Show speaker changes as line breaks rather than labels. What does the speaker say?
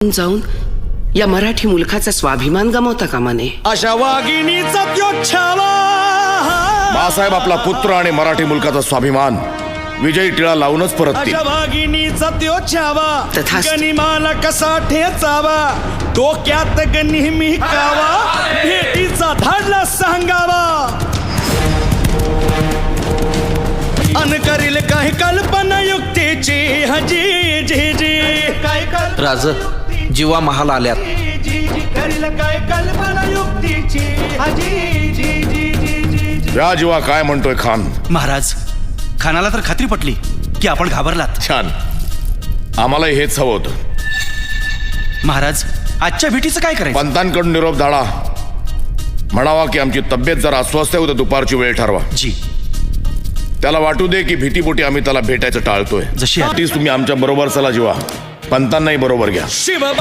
जाऊन या मराठी मुलखाचा स्वाभिमान गमावता कामा नये.
अशा वाघिणीचा त्यो छावा.
बाळासाहेब आपला पुत्र आणि मराठी मुलकाचा स्वाभिमान विजयी टिळा लावूनच परततील.
अशा वाघिणीचा त्यो छावा.
तथास्तु.
गनिमाला कसा ठेचावा, डोक्यात नेहमी कावा, भेटीचा धाडला सांगावा. अन करील काही कल्पना युक्तीची हजी जी जी. काय
राज जीवा महाल आल्यात.
करील काय कल्पना युक्तीची हजी जी जी जी जी.
या जीवा काय म्हणतोय खान?
महाराज, खानाला तर खात्री पटली की आपण घाबरलात.
छान, आम्हालाही हेच हवं होतं.
महाराज, आजच्या भेटीचं काय करायचं?
पंतांकडून निरोप धाडा, म्हणावा की आमची तब्येत जरा अस्वस्थ आहे, उद्या दुपारची वेळ ठरवा.
जी,
त्याला वाटू दे की भीतीपोटी आम्ही त्याला भेटायचं टाळतोय.
जशी आहे.
तीच तुम्ही आमच्या बरोबर चला जीवा, पंतांनाही बरोबर घ्या.
शिव